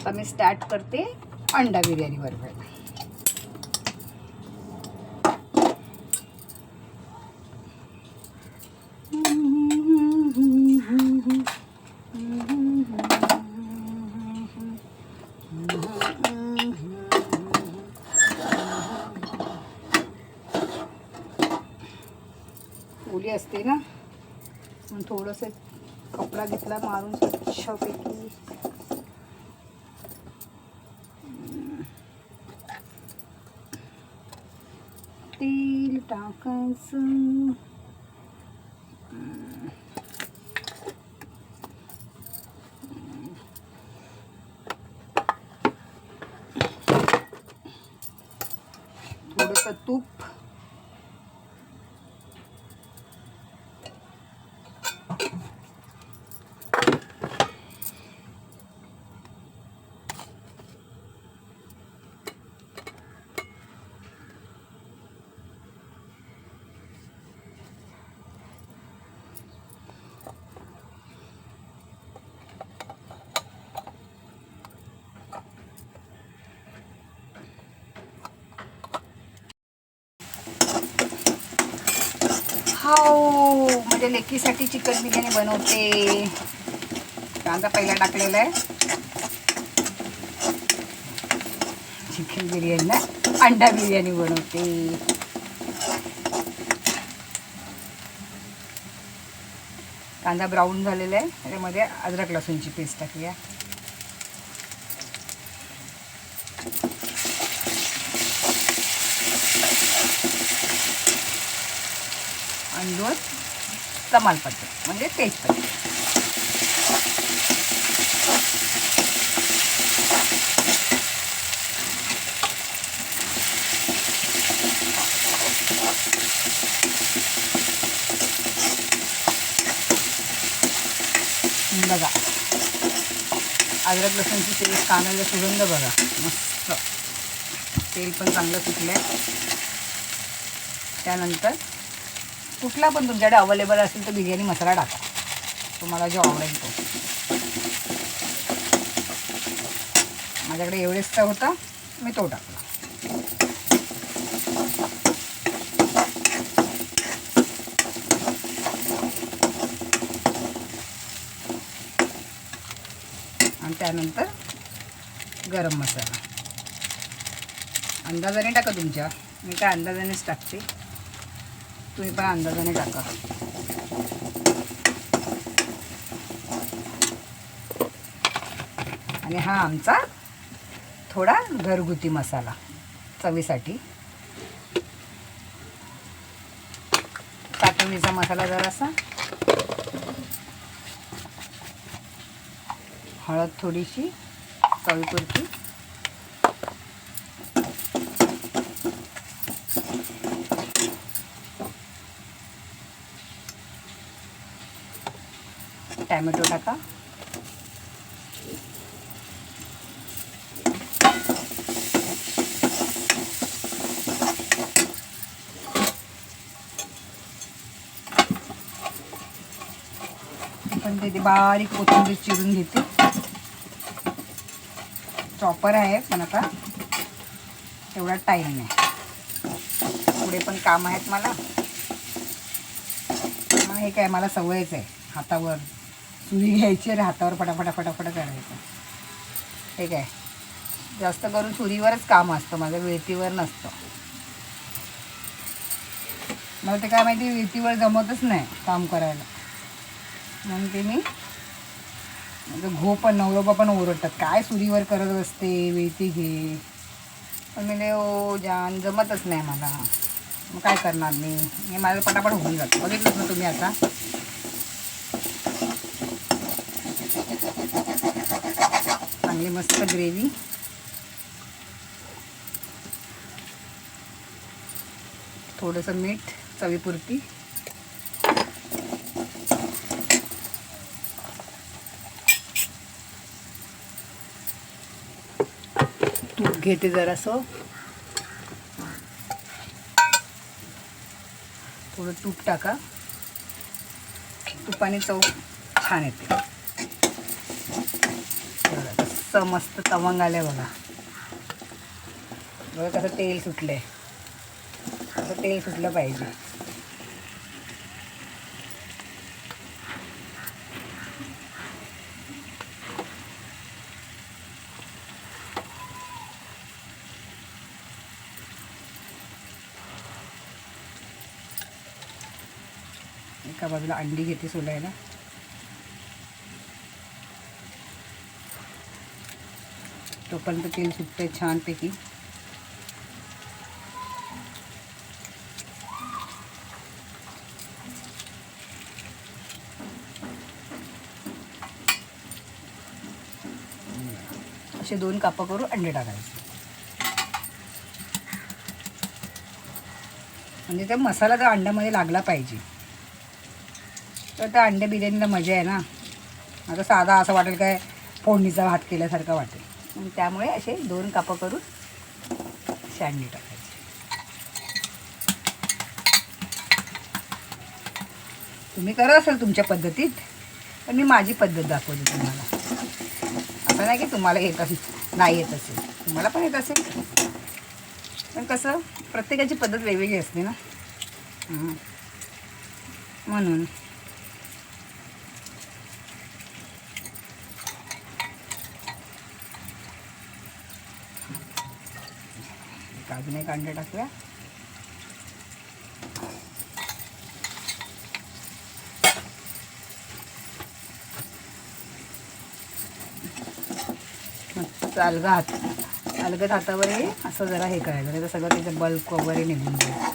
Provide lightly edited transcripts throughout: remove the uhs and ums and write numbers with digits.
आता मी स्टार्ट करते अंडा बिर्याणी बनवायला. ओली असते ना, मग थोडंसं कपडा घेतला मारून स्वच्छपैकी. तेल टाकायचं. थोडंसं तूप. हो, माझ्या लेकीसाठी चिकन बिर्याणी बनवते. कांदा पहिला टाकलेला आहे. चिकन बिर्याणी ना अंडा बिर्याणी बनवते. कांदा ब्राऊन झालेला आहे. त्याच्यामध्ये अद्रक लसूणची पेस्ट टाकूया. आणि 2 तमालपत्र म्हणजे तेजपत्ता. बघा अद्रक लसूणची पेस्ट, कांद्याचा सुगंध बघा मस्त. तेल पण चांगलं सुटलं आहे. त्यानंतर कुठला पण तुमच्याकडे अवेलेबल असेल तर बिर्याणी मसाला टाका, तुम्हाला जो आवडेल तो. माझ्याकडे एव्हरेस्टचा होता, मी तो टाकला. आणि त्यानंतर गरम मसाला अंदाजाने टाका तुमच्या. मी काय अंदाजानेच टाकते, तुम्ही पण अंदाजाने टाका. आणि हा आमचा थोडा घरगुती मसाला चवीसाठी. चाटणीचा मसाला जरासा, हळद थोडीशी चवीपुरती, टॅमॅटो टाका. पण ते बारीक कोथिंबीर चिरून घेते. चॉपर आहे पण आता एवढा टाईम नाही, पुढे पण काम आहेत मला. हे काय मला सवयच आहे, हातावर सुरी घ्यायची आणि हातावर फटाफटा करायचं. हे काय जास्त करून सुरीवरच काम असतं माझं, वेळतीवर नसतं. मला ते काय माहिती वेळतीवर जमतच नाही काम करायला, म्हणून ते मी माझं पण नवरोबा पण ओरडतात, काय सुरीवर करत असते, वेळती घे. पण मी ओ जान जमतच नाही मला, मग काय करणार मी. हे माझं पटापट होऊन जातं. बघितलंच ना तुम्ही आता. चांगली मस्त ग्रेव्ही. थोडंसं मीठ चवीपुरती. तूप घेते जरासं, थोडं तूप टाका. तुपाने चव छान येते. कसं मस्त तवंग आलं बघा. बघा कसं तेल सुटलं आहे. असं तेल सुटलं पाहिजे. एका बाजूला अंडी घेते सोलायला. तोपर्यंत तेल सुटते छानपैकी. असे 2 कापं करून अंडे टाकायचे. म्हणजे त्या मसाला त्या अंड्यामध्ये लागला पाहिजे. तर त्या अंड्या बिर्याणीला मजा आहे ना. आता साधा असं वाटेल काय फोडणीचा भात केल्यासारखं वाटेल. आणि त्यामुळे असे 2 कापं करून असे अंडे टाकायचे. तुम्ही करत असाल तुमच्या पद्धतीत, पण मी माझी पद्धत दाखवते तुम्हाला. असं नाही की तुम्हाला येत नाही येत असेल, तुम्हाला पण येत असेल. पण कसं प्रत्येकाची पद्धत वेगवेगळी असते ना. म्हणून अजून एक अंडे टाकूया. अलगद हातावर हे असं जरा हे करायचं, नाही तर सगळं त्याचं बल्क वगैरे निघून जाईल.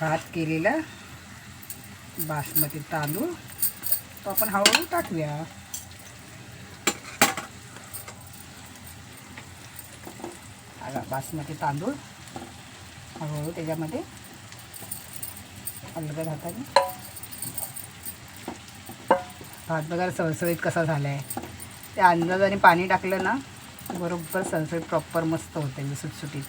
भात केलेला बासमती तांदूळ तो आपण हळूहळू टाकूया. बासमती तांदूळ हळूहळू त्याच्यामध्ये अलगद हाताने. भात बघा सळसळीत कसा झाला आहे. त्या अंदाजाने पाणी टाकलं ना बरोबर सळसळीत प्रॉपर मस्त होते सुटसुटीत.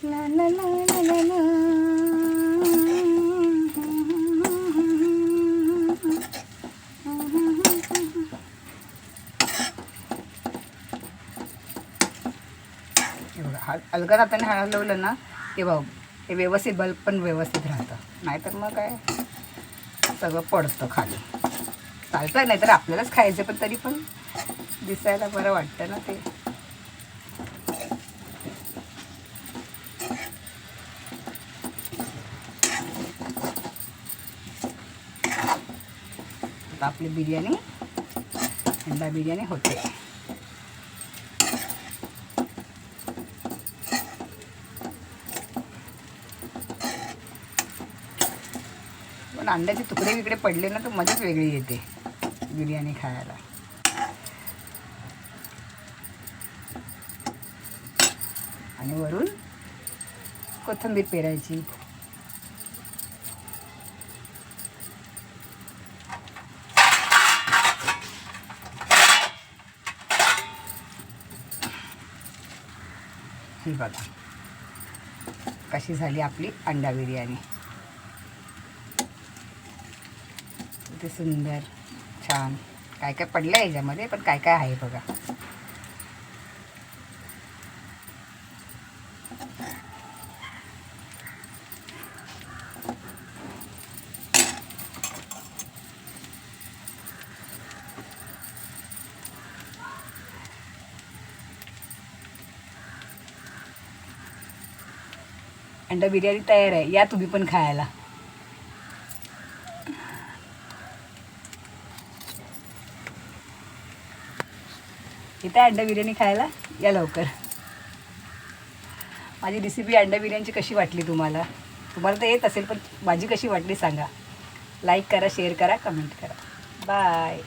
ला ला ला ला ला. अलगद हाताने हलवलं ना ते बघ ते व्यवस्थित बल्ब पण व्यवस्थित राहतं. नाहीतर मग काय सगळं पडतं खाली. चालतं नाहीतर आपल्यालाच खायचं, पण तरी पण दिसायला बरं वाटतं ना ते. आता आपली बिर्याणी अंडा बिर्याणी होते. पण अंड्याचे तुकडे विकडे पडले ना तर मजाच वेगळी येते बिर्याणी खायला. आणि वरून कोथिंबीर पेरायची. ही बघा कशी झाली आपली अंडा बिर्याणी. किती सुंदर छान. काय काय पडलं आहे याच्यामध्ये, पण काय काय आहे बघा. अंडा बिर्याणी तयार आहे. या तुम्ही पण खायला. इथे अंडा बिर्याणी खायला या लवकर. माझी रेसिपी अंडा बिर्याणीची कशी वाटली तुम्हाला? तुम्हाला तर येत असेल, पण माझी कशी वाटली सांगा. लाईक करा, शेअर करा, कमेंट करा. बाय.